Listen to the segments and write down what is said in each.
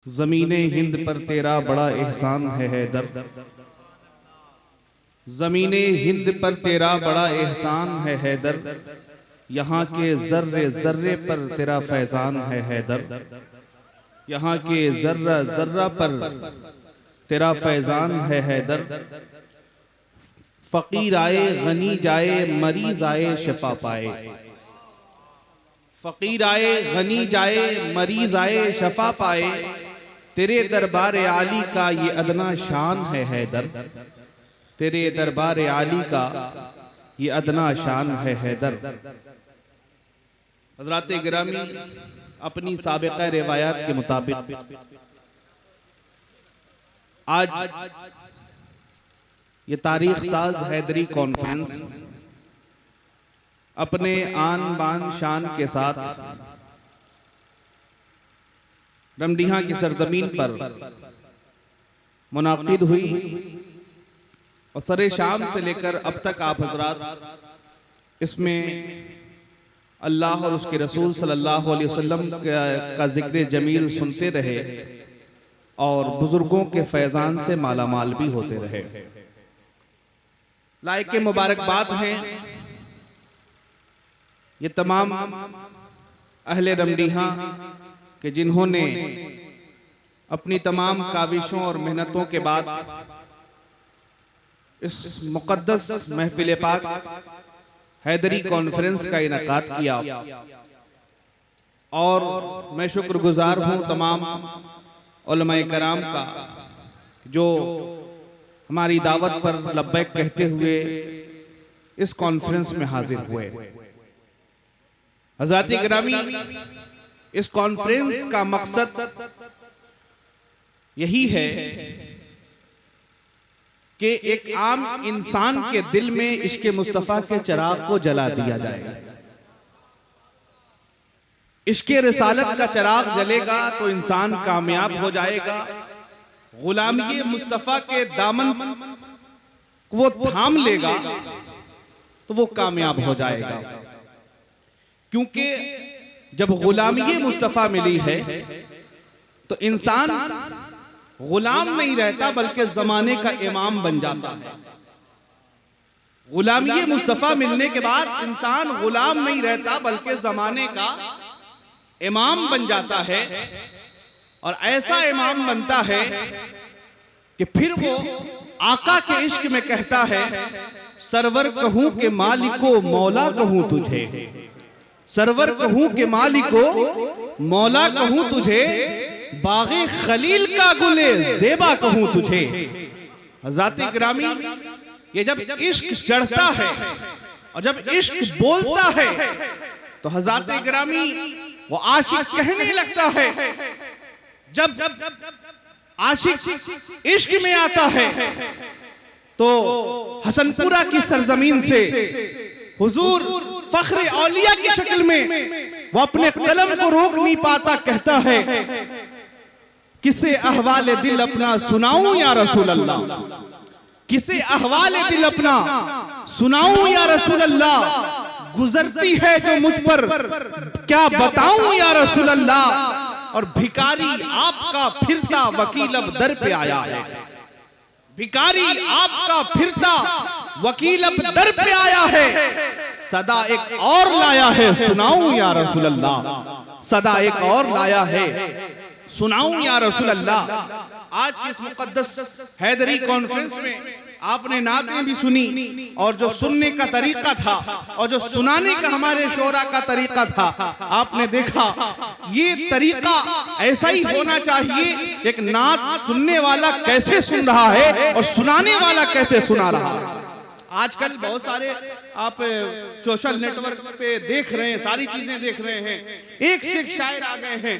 ज़मीने हिंद पर तेरा बड़ा एहसान है हैदर। ज़मीने हिंद पर तेरा बड़ा एहसान है हैदर। यहाँ के ज़र्रे ज़र्रे पर तेरा फैज़ान है हैदर। यहाँ के ज़र्रा ज़र्रा पर तेरा फैज़ान है हैदर। फ़कीर आए गनी जाए मरीज़ आए शफ़ा पाए। फ़कीर आए गनी जाए मरीज़ आए शफ़ा पाए। तेरे दरबार आली का ये अदना शान है हैदर। तेरे दरबार आली का ये अदना शान है हैदर। हज़रात गिरामी, अपनी साबिक़ा रिवायात के मुताबिक आज ये तारीख साज हैदरी कॉन्फ्रेंस अपने आन बान शान के साथ रमडीहा की सरजमीन पर मुनाकिद हुई और सरे शाम से लेकर अब तक आप हजरात इसमें अल्लाह और उसके रसूल सल्लल्लाहु अलैहि वसल्लम का जिक्र जमील सुनते रहे और बुजुर्गों के फैजान से मालामाल भी होते रहे। लायक मुबारकबाद हैं ये तमाम अहले रमडीहा कि जिन्होंने अपनी तमाम काविशों और मेहनतों के बाद इस मुक़द्दस महफिल पाक हैदरी कॉन्फ्रेंस का इनेकाद किया और मैं शुक्रगुजार हूँ तमाम उलमाए कराम का जो हमारी दावत पर लब्बैक कहते हुए इस कॉन्फ्रेंस में हाजिर हुए। हज़रात गिरामी, इस कॉन्फ्रेंस का मकसद यही है कि एक आम इंसान के दिल में इश्क़े मुस्तफ़ा के चिराग को जला दिया जाएगा। इश्क़े रिसालत का चिराग जलेगा तो इंसान कामयाब हो जाएगा। गुलामी मुस्तफ़ा के दामन को वो थाम लेगा तो वो कामयाब हो जाएगा। क्योंकि जब गुलामी मुस्तफ़ा मिली है तो इंसान गुलाम नहीं रहता बल्कि जमाने का इमाम बन जाता है। गुलामी मुस्तफ़ा मिलने के बाद इंसान गुलाम नहीं रहता बल्कि जमाने का इमाम बन जाता है और ऐसा इमाम बनता है कि फिर वो आका के इश्क में कहता है, सरवर कहूं के मालिको मौला कहूं तुझे। सरवर कहूं के मालिको मौला कहूं तुझे। बाग़े खलील का गुले ज़ेबा कहूं तुझे। हज़रात गिरामी, ये जब इश्क चढ़ता है और जब इश्क बोलता है तो हज़रात गिरामी वो आशिक कहने लगता है। जब आशिक इश्क में आता है तो हसनपुरा की सरजमीन से हुजूर फख्र औलिया की शक्ल में वो अपने कलम को रोक नहीं पाता, कहता है, किसे अहवाले दिल अपना सुनाऊं या रसूल अल्लाह। किसे अहवाले दिल अपना सुनाऊं या रसूल अल्लाह। गुजरती है जो मुझ पर क्या बताऊं या रसूल अल्लाह। और भिकारी आपका फिरता वकील अब दर पे आया है। भिकारी आपका फिरता वकील अब दर पे आया है। सदा एक और लाया है सुनाऊं या रसूल अल्लाह। सदा एक और लाया है सुनाऊं या रसूल अल्लाह। आज की इस मुक़द्दस हैदरी कॉन्फ्रेंस में आपने नातें भी सुनी और जो सुनने का तरीका था और जो सुनाने का हमारे शोरा का तरीका था, आपने देखा ये तरीका ऐसा ही होना चाहिए। एक नात सुनने वाला कैसे सुन रहा है और सुनाने वाला कैसे सुना रहा है। आजकल बहुत सारे आप सोशल नेटवर्क पे देख रहे हैं, सारी चीजें देख रहे हैं। एक से एक शायर आ गए हैं,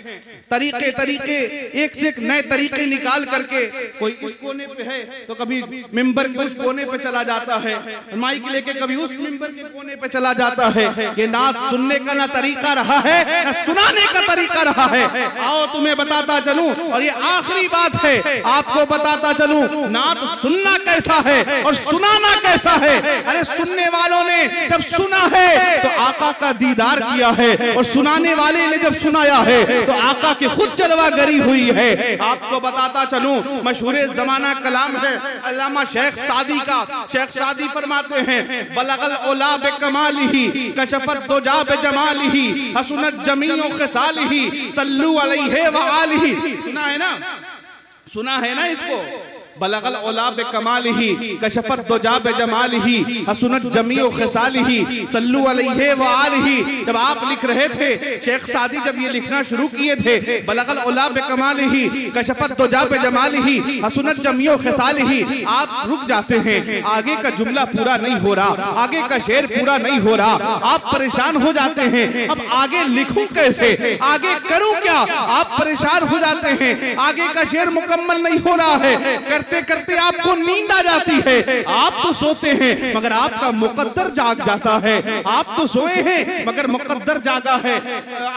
तरीके एक से एक नए तरीके निकाल करके कोई इस कोने पे है तो कभी मिंबर के उस कोने पे चला जाता है, माइक लेके कभी उस मिंबर के कोने पे चला जाता है। ये नात सुनने का ना तरीका रहा है ना सुनाने का तरीका रहा है। आओ तुम्हें बताता चलूं, और ये आखिरी बात है, आपको बताता चलूं नात सुनना कैसा है और सुनाना कैसा है। अरे सुनने वालों ने जब सुना है तो आका का दीदार किया है, और सुनाने वाले ने जब सुनाया है तो आका की खुद जलवागरी हुई है। आपको बताता चलूं, मशहूर जमाना कलाम है अल्लामा शेख सादी का। शेख सादी फरमाते हैं, बलगल औला बे कमालिही कशफत दुजा बे जमालिही हसनत जमीओ खिसालिही सल्लू अलैहि व आलिही। सुना है ना, सुना है ना इसको। बलगल औला बे कमालिही कशफत दुजा बे जमालिही हसनत जमीओ खिसालिही सल्लू अलैहि व आलिही। जब आप लिख रहे थे, शेख सादी जब ये लिखना शुरू किए थे, बलगल औला बे कमालिही कशफत दुजा बे जमालिही हसनत जमीओ खिसालिही, आप रुक जाते हैं, आगे का जुमला पूरा नहीं हो रहा, आगे का शेर पूरा नहीं हो रहा, आप परेशान हो जाते हैं। अब आगे लिखूं कैसे, आगे करूं क्या, आप परेशान हो जाते हैं, आगे का शेर मुकम्मल नहीं हो रहा है। करते करते आपको नींद आ जाती है, आप तो सोते हैं मगर आपका मुकद्दर जाग जाता है। आप तो सोए हैं मगर मुकद्दर जागा है।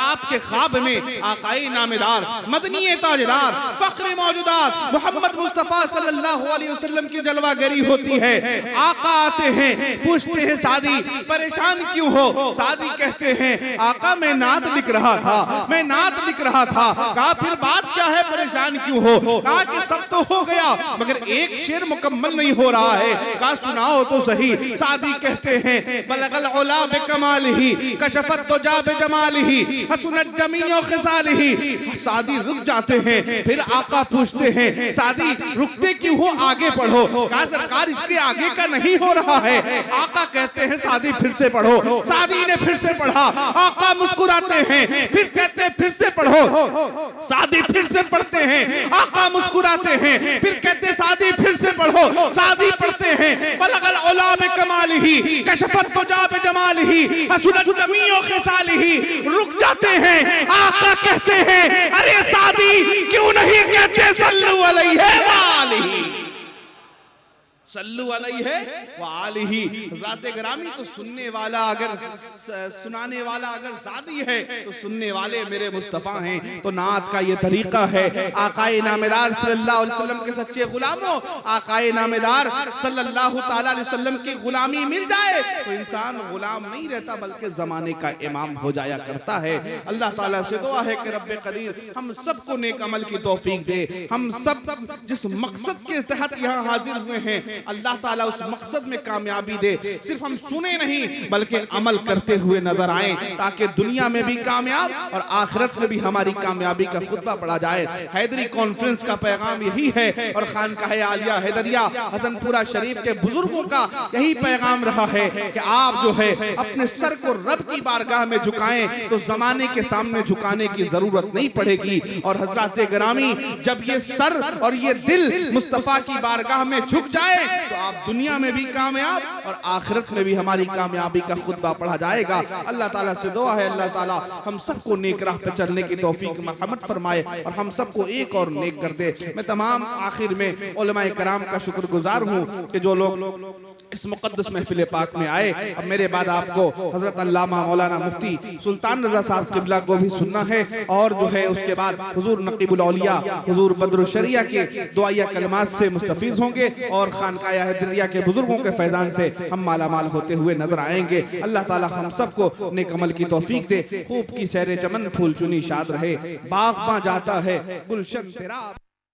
आपके ख्वाब में आकाई नामेदार मदनी ताजदार फख्र मौजूदात मोहम्मद मुस्तफा सल्लल्लाहु अलैहि वसल्लम की जलवागरी होती है। आका आते हैं, पूछते हैं सादी परेशान क्यों हो। सादी कहते हैं, आका मैं नात लिख रहा था, मैं नात लिख रहा था। कहा फिर बात क्या है, परेशान क्यों हो। कहा कि सब तो हो गया मगर एक शेर मुकम्मल नहीं हो रहा है। कहा सुनाओ तो सही। सादी कहते हैं, बलगल औला बे कमालिही कशफत दुजा बे जमालिही हसनत जमीओ खिसालिही। सादी रुक जाते हैं, फिर आका पूछते हैं, सादी रुकते क्यों हो, आगे पढ़ो। कहा सरकार इसके आगे का नहीं हो रहा है। आका कहते हैं, सादी फिर से पढ़ो। सादी ने फिर से पढ़ा, आका मुस्कुराते हैं, फिर कहते हैं फिर से पढ़ो। सादी फिर से पढ़ते हैं, आका मुस्कुराते हैं, फिर कहते सादी फिर से पढ़ो। सादी पढ़ते हैं, बलगल औला बे कमालिही कशफत दुजा बे जमालिही हसनत जमीओ खिसालिही। रुक जाते हैं, आका कहते हैं, अरे सादी क्यों नहीं कहते सल्लू अलैहि व आलिही, सल्लू अलैहि व आलिही। ज़ाते ग्रामी तो सुनने वाला अगर सुनाने वाला अगर सादी है तो सुनने वाले मेरे मुस्तफ़ा हैं। तो नात का ये तरीका है। आकाए नामेदार सल्लल्लाहु अलैहि वसल्लम के सच्चे गुलामों, आकाए नामेदार सल्लल्लाहु ताला अलैहि वसल्लम की गुलामी मिल जाए तो इंसान गुलाम नहीं रहता बल्कि जमाने का इमाम हो जाया करता है। अल्लाह ताला से दुआ है कि रब्बे कदीर हम सबको नेक अमल की तौफीक दे। हम सब जिस मकसद के तहत यहाँ हाजिर हुए हैं, अल्लाह ताला उस मकसद में कामयाबी दे। सिर्फ हम सुने नहीं बल्कि अमल करते हुए नजर आए, ताकि दुनिया में भी कामयाब और आखिरत में भी हमारी कामयाबी का खुतबा पढ़ा जाए। हैदरी कॉन्फ्रेंस का पैगाम यही है, और खानकाह आलिया हैदरिया हसनपुरा शरीफ के बुजुर्गों का यही पैगाम रहा है कि आप जो है अपने सर को रब की बारगाह में झुकाएं तो जमाने के सामने झुकाने की जरूरत नहीं पड़ेगी। और हजरात गिरामी, जब ये सर और ये दिल मुस्तफा की बारगाह में झुक जाए तो आप दुनिया में भी कामयाब और आखिरत में भी हमारी कामयाबी का खुतबा पढ़ा जाएगा। अल्लाह ताला से दुआ है, अल्लाह ताला हम सबको नेक राह पे चलने की तौफीक मरहमत फरमाए और हम सबको एक और नेक कर दे। मैं तमाम आखिर में उलमाए कराम का शुक्रगुजार हूँ कि जो लोग इस मुक़द्दस महफिल पाक में आए। अब मेरे बाद आपको हजरत अल्लामा मौलाना मुफ्ती सुल्तान रजा साहब किबला को भी सुनना है, और जो है उसके बाद हुजूर नकीबुल औलिया हुजूर बद्रुश शरिया के दुआया कलमात से मुस्तफीज होंगे, और खानकाह हैदरिया के बुजुर्गों के फैजान से हम मालामाल होते हुए नजर आएंगे। अल्लाह ताला हम सबको नेक अमल की तौफीक दे। खूब की सैर चमन फूल चुनी शाद रहे, बाग पा जाता है गुलशन तेरा।